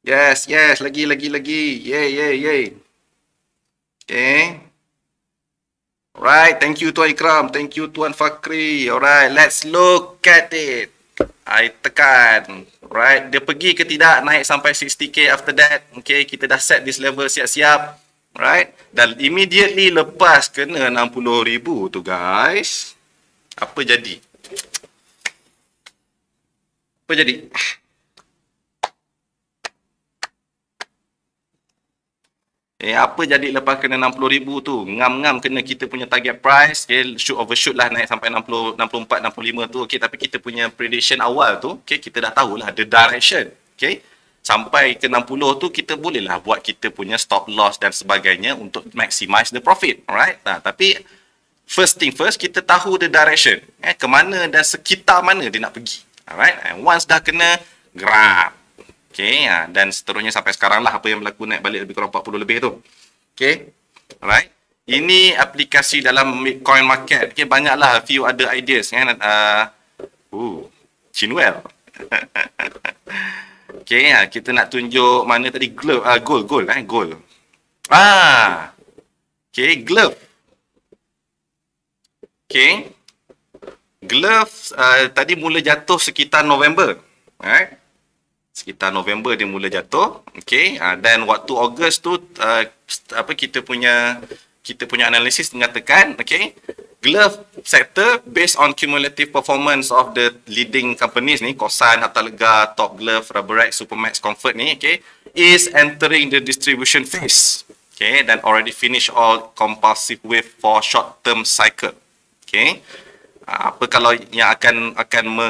Yes, lagi. Yay. Okay. Alright, thank you Tuan Ikram, thank you Tuan Fakri. Alright, let's look at it. I tekan. Alright, dia pergi ke tidak naik sampai 60k after that. Okay, kita dah set this level siap-siap. Alright, dan immediately lepas kena 60,000 tu guys. Apa jadi? Apa jadi lepas kena 60,000 tu? Ngam-ngam kena kita punya target price. Okay, overshoot lah naik sampai 60, 64, 65 tu. Okay, tapi kita punya prediction awal tu, okay, kita dah tahulah the direction. Okay, sampai ke 60 tu kita bolehlah buat kita punya stop loss dan sebagainya untuk maximize the profit. Alright. Tapi first thing first, kita tahu the direction. Ke mana dan sekitar mana dia nak pergi. Alright, and once dah kena grab. Okay, dan seterusnya sampai sekarang lah apa yang berlaku naik balik lebih kurang 40 lebih tu. Okay, alright. Ini aplikasi dalam Bitcoin market. Okay, banyaklah few other ideas. Chinwell. Okay, kita nak tunjuk mana tadi gold. Okay, glove. Okay. Glove tadi mula jatuh sekitar November. Alright. Sekitar November dia mula jatuh. Okay. Dan waktu Ogos tu kita punya analisis mengatakan, okay, glove sector based on cumulative performance of the leading companies ni, Kosan, Hatta Lega, Top Glove, Rubbermax, Supermax, Comfort ni, okay, is entering the distribution phase. Okay, dan already finish all compulsive wave for short term cycle. Okay. Apa kalau yang akan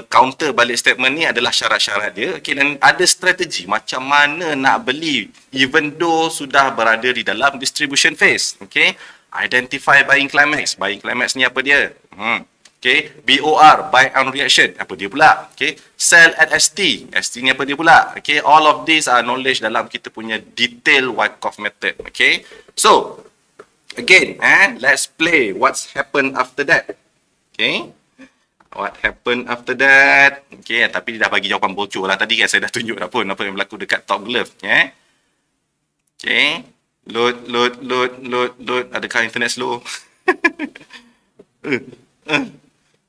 counter balik statement ni adalah syarat-syarat dia. Okay, dan ada strategi macam mana nak beli even though sudah berada di dalam distribution phase. Okay, identify buying climax. Buying climax ni apa dia? Okay, BOR, buy on reaction, apa dia pula? Okay, sell at ST, ST ni apa dia pula? Okay, all of these are knowledge dalam kita punya detail Wyckoff method. Okay, so again, let's play what's happened after that. Okay, what happened after that? Okay, tapi dia dah bagi jawapan bocor lah. Tadi kan saya dah tunjuk dah pun apa yang berlaku dekat top glove. Okay, load. Adakah internet slow?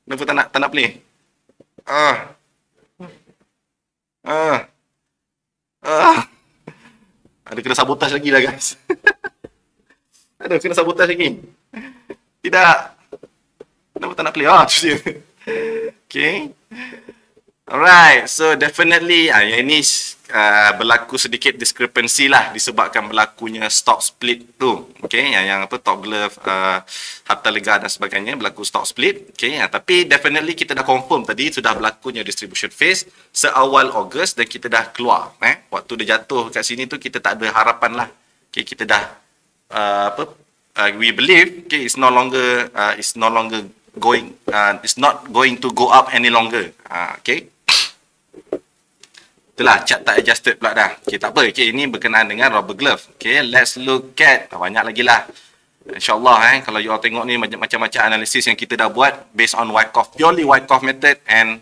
Kenapa tak nak play? Ada kena sabotaj lagi lah guys. Ada kena sabotaj lagi. Tidak. Kenapa tak nak play? Tu dia. Okay. Alright. So definitely yang ini berlaku sedikit discrepancy lah disebabkan berlakunya stock split tu. Okay. Yang apa top glove, harta lega dan sebagainya berlaku stock split. Okay. Tapi definitely kita dah confirm tadi sudah berlakunya distribution phase seawal Ogos dan kita dah keluar. Waktu dia jatuh kat sini tu kita tak ada harapan lah. Okay. Kita dah we believe it's no longer going it's not going to go up any longer. Okay, itulah chart tak adjusted pula dah. Okay, tak apa. Okay, ini berkenaan dengan rubber glove. Okay, let's look at banyak lagi lah InsyaAllah kalau you all tengok ni macam-macam analisis yang kita dah buat based on Wyckoff, purely Wyckoff method and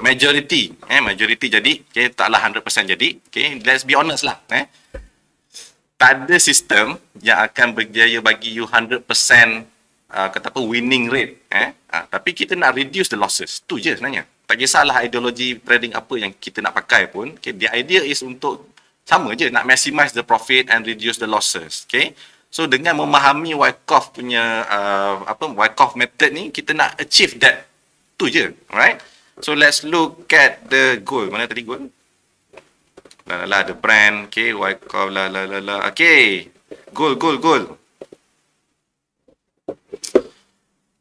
majority majority jadi. Okay, taklah 100% jadi. Okay, let's be honest lah. Tak ada sistem yang akan berjaya bagi you 100% kata apa winning rate. Tapi kita nak reduce the losses. Tu je sebenarnya. Tak kisahlah ideologi trading apa yang kita nak pakai pun. Okay, the idea is untuk sama je nak maximize the profit and reduce the losses. Okay. So dengan memahami Wyckoff punya Wyckoff method ni kita nak achieve that. Tu je. Alright. So let's look at the goal. Mana tadi goal? The brand. Okay, Wyckoff Okay. Goal.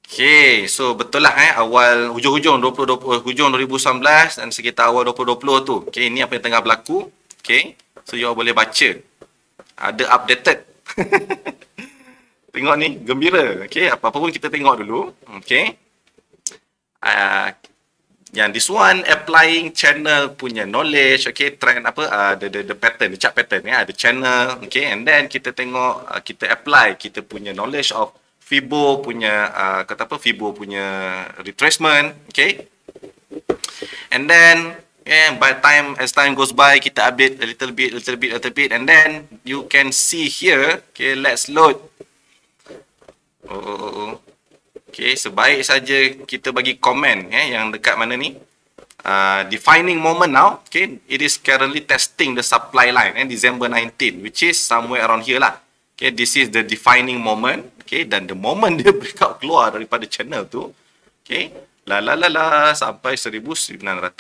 Okay, so betul lah awal hujung 2019 dan sekitar awal 2020 tu. Okay, ini apa yang tengah berlaku. Okay, so you all boleh baca. Ada updated. Tengok ni, gembira. Okay, apa-apa pun kita tengok dulu. Okay. Yang this one applying channel punya knowledge. Okay, trend apa, the pattern, the chart pattern. Ada channel. Okay, and then kita tengok, kita apply kita punya knowledge of Fibo punya Fibo punya retracement, okay, and then as time goes by kita update a little bit, and then you can see here. Okay, let's load. Okay, sebaik saja kita bagi komen yang dekat mana ni, defining moment now. Okay, it is currently testing the supply line December 19, which is somewhere around here lah. Okay, this is the defining moment. Okay, dan the moment dia breakout keluar daripada channel tu, okay, sampai 1900.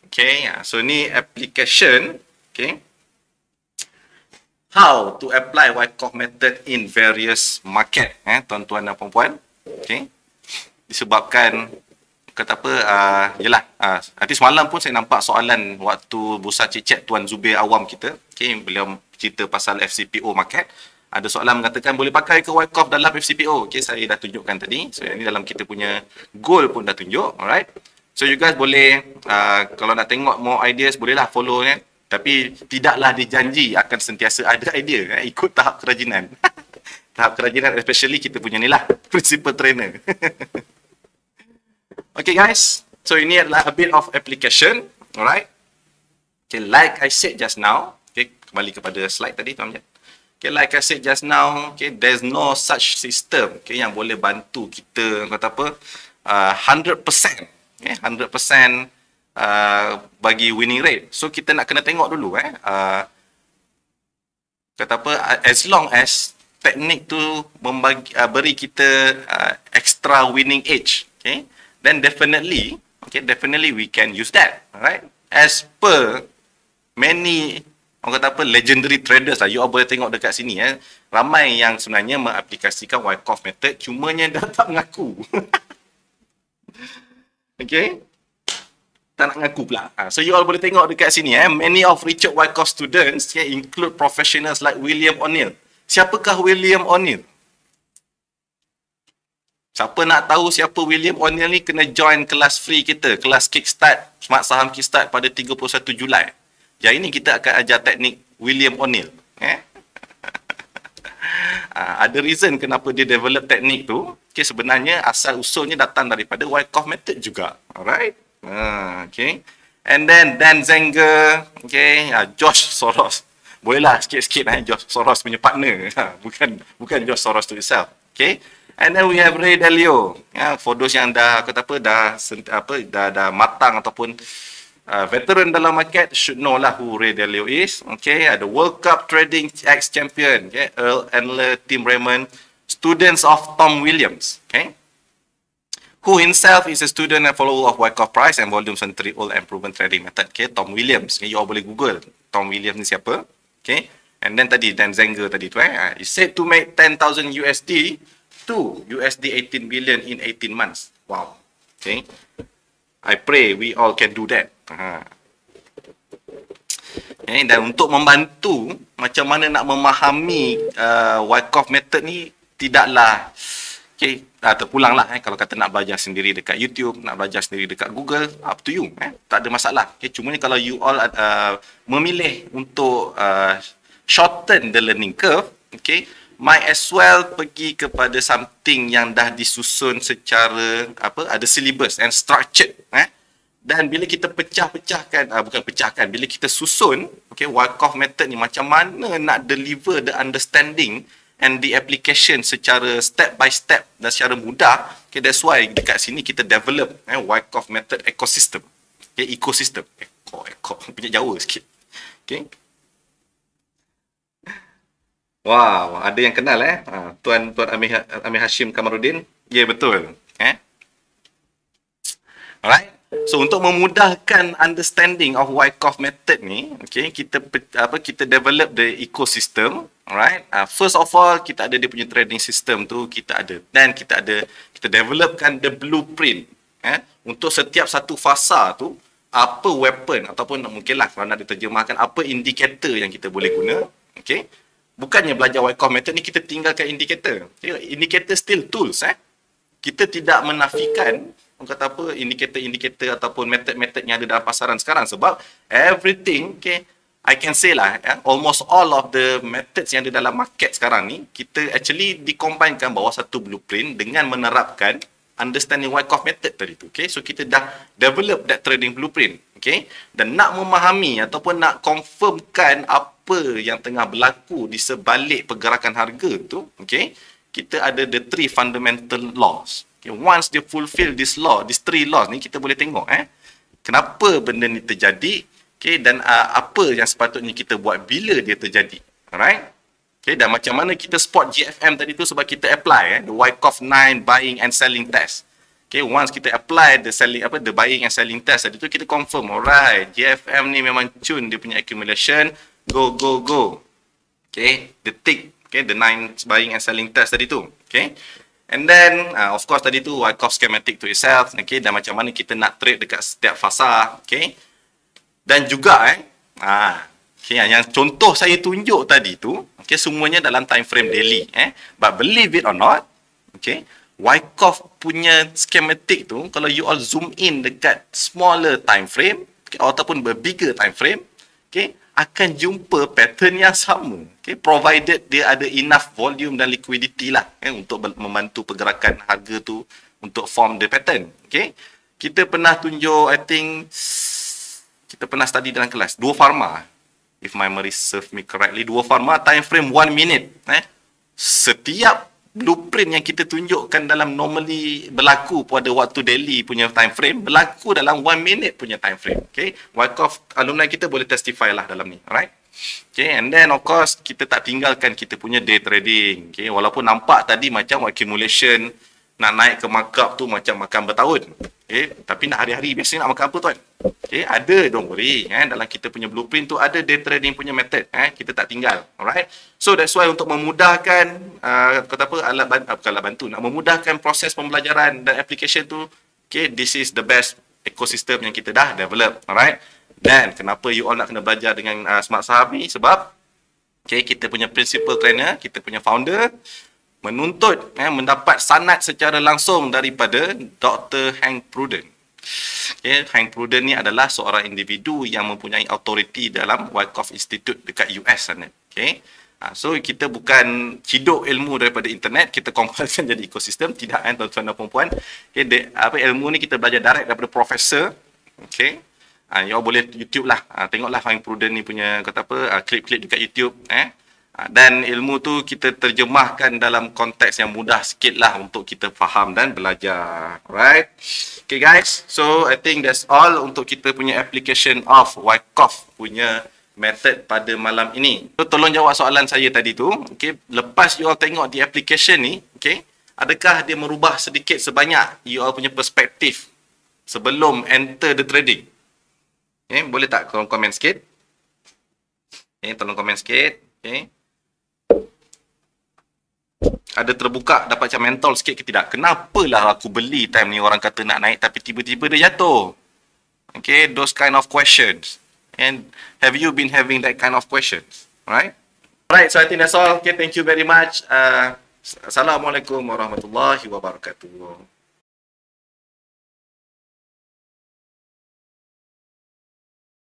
Okay, so ni application. Okay, how to apply Wyckoff method in various market, tuan-tuan dan puan-puan. Okay, disebabkan kata apa, nanti semalam pun saya nampak soalan waktu Bursa Cicet Tuan Zubir Awam kita. Okay, beliau cerita pasal FCPO market. Ada soalan mengatakan boleh pakai ke Wyckoff dalam FCPO. Okay, saya dah tunjukkan tadi. So, ini dalam kita punya goal pun dah tunjuk. Alright. So, you guys boleh, kalau nak tengok more ideas, bolehlah follow. Tapi, tidaklah dijanji akan sentiasa ada idea. Ikut tahap kerajinan. Tahap kerajinan, especially kita punya ni lah. Principal trainer. Okay, guys. So, ini adalah a bit of application. Alright. Okay, like I said just now. Okay, kembali kepada slide tadi, tuan-tuan. Okay, like I said just now, okay, there's no such system, okay, yang boleh bantu kita kata apa, 100%, okay, 100% bagi winning rate. So kita nak kena tengok dulu, kata apa, as long as teknik tu beri kita extra winning edge, okay, then definitely we can use that, alright. As per many orang kata apa, legendary traders lah. You all boleh tengok dekat sini. Ramai yang sebenarnya mengaplikasikan Wyckoff method. Cumanya dah tak mengaku. Okay. Tak nak ngaku pula. So you all boleh tengok dekat sini many of Richard Wyckoff students include professionals like William O'Neill. Siapakah William O'Neill? Siapa nak tahu siapa William O'Neill ni, kena join kelas free kita, kelas Kickstart, Smart Saham Kickstart pada 31 Julai. Yang ini kita akan ajar teknik William O'Neill. Ada reason kenapa dia develop teknik tu. Okay, sebenarnya asal usulnya datang daripada Wyckoff method juga. Alright. Okay. And then Dan Zenger, okay, George Soros. Bolehlah sikit-sikit George Soros punya partner. Bukan George Soros to itself. Okay. And then we have Ray Dalio. For those yang dah dah matang ataupun veteran dalam market should know lah who Ray Dalio is. Okay, ada World Cup Trading ex-champion, okay, Earl Andler, Tim Raymond, students of Tom Williams. Okay. Who himself is a student and follower of Wyckoff Price and volume century old and proven trading method. Okay, Tom Williams. Okay, you all boleh Google Tom Williams ni siapa. Okay, and then tadi Dan Zenger tadi tu is said to make 10,000 USD to USD 18 billion in 18 months. Wow. Okay, I pray we all can do that. Okay, dan untuk membantu macam mana nak memahami Wyckoff method ni, tidaklah terpulanglah kalau kata nak belajar sendiri dekat YouTube, nak belajar sendiri dekat Google, up to you. Tak ada masalah. Okay, cuma ni kalau you all memilih untuk shorten the learning curve, okay, might as well pergi kepada something yang dah disusun secara ada syllabus and structured. Dan bila kita bila kita susun, okay, Wyckoff method ni macam mana nak deliver the understanding and the application secara step by step dan secara mudah. Okay, that's why dekat sini kita develop Wyckoff method ecosystem. Okay, ecosystem. Punya Jawa sikit. Okay. Wow, ada yang kenal Tuan Amir Hashim Kamarudin. Ya, betul. Alright. So untuk memudahkan understanding of Wyckoff method ni, okay, kita develop the ecosystem. Alright. First of all, kita ada dia punya trading system tu, kita developkan the blueprint. Untuk setiap satu fasa tu, apa weapon ataupun mungkinlah kalau nak diterjemahkan, apa indikator yang kita boleh guna. Okay. Bukannya belajar Wyckoff method ni kita tinggalkan indikator. Indikator still tools. Kita tidak menafikan indikator ataupun method-method yang ada dalam pasaran sekarang, sebab everything, okay, I can say lah, almost all of the methods yang ada dalam market sekarang ni, kita actually dikombainkan bawah satu blueprint dengan menerapkan understanding Wyckoff method tadi tu. Okay, so kita dah develop that trading blueprint. Okay, dan nak memahami ataupun nak confirmkan apa yang tengah berlaku di sebalik pergerakan harga tu, okay, kita ada the three fundamental laws. Okay, once dia fulfill this law, these three laws ni, kita boleh tengok kenapa benda ni terjadi, okay, dan apa yang sepatutnya kita buat bila dia terjadi. Alright. Okay, dan macam mana kita spot GFM tadi tu, sebab kita apply the Wyckoff 9 buying and selling test. Okay, once kita apply the buying and selling test tadi tu, kita confirm, alright, GFM ni memang cun dia punya accumulation, go. Okay, the tick, okay, the 9 buying and selling test tadi tu. Okay. And then, of course tadi tu Wyckoff schematic to itself, okay, dan macam mana kita nak trade dekat setiap fasa, okay. Dan juga, okay, yang contoh saya tunjuk tadi tu, okay, semuanya dalam time frame daily, but believe it or not, okay, Wyckoff punya schematic tu, kalau you all zoom in dekat smaller time frame, okay, ataupun bigger time frame, okay, akan jumpa pattern yang sama. Okay, provided dia ada enough volume dan liquidity lah, untuk membantu pergerakan harga tu untuk form the pattern. Okay, kita pernah tunjuk, I think kita pernah study dalam kelas, dua pharma, if my memory serve me correctly, dua pharma time frame 1 minute. Setiap blueprint yang kita tunjukkan dalam normally berlaku pada waktu daily punya time frame, berlaku dalam 1 minute punya time frame. Okay, Wyckoff alumni kita boleh testify lah dalam ni. Alright. Okay, and then of course kita tak tinggalkan kita punya day trading. Okay, walaupun nampak tadi macam accumulation nak naik ke markup tu macam makan bertahun. Okay, tapi nak hari-hari biasanya nak makan apa tuan? Okay, ada, don't worry. Dalam kita punya blueprint tu ada day trading punya method. Kita tak tinggal. Alright. So that's why untuk memudahkan, nak memudahkan proses pembelajaran dan application tu, Okay, this is the best ecosystem yang kita dah develop. Alright. Dan kenapa you all nak kena belajar dengan Smart Saham ni? Sebab okay, kita punya principal trainer, kita punya founder menuntut mendapat sanad secara langsung daripada Dr. Hank Pruden. Okay, Hank Pruden ni adalah seorang individu yang mempunyai authority dalam Wyckoff Institute dekat US sana. Okay. So kita bukan ciduk ilmu daripada internet, kita compilkan jadi ekosistem. Tidak kan tuan-tuan dan puan-puan. Okay, ilmu ni kita belajar direct daripada profesor. Okay. You boleh YouTube lah. Tengoklah Hank Pruden ni punya kata apa, klip-klip dekat YouTube. Dan ilmu tu kita terjemahkan dalam konteks yang mudah sikit lah untuk kita faham dan belajar. Alright. Okay guys, so I think that's all untuk kita punya application of Wyckoff punya method pada malam ini. So tolong jawab soalan saya tadi tu. Okay, lepas you all tengok di application ni, okay, adakah dia merubah sedikit sebanyak you all punya perspektif sebelum enter the trading? Okay, boleh tak tolong komen sikit? Okay, tolong komen sikit. Okay. Ada terbuka, dapat macam mental sikit ke tidak? Kenapalah aku beli time ni orang kata nak naik tapi tiba-tiba dia jatuh? Okay, those kind of questions. And have you been having that kind of questions? Right? Alright, so I think that's all. Okay, thank you very much. Assalamualaikum warahmatullahi wabarakatuh.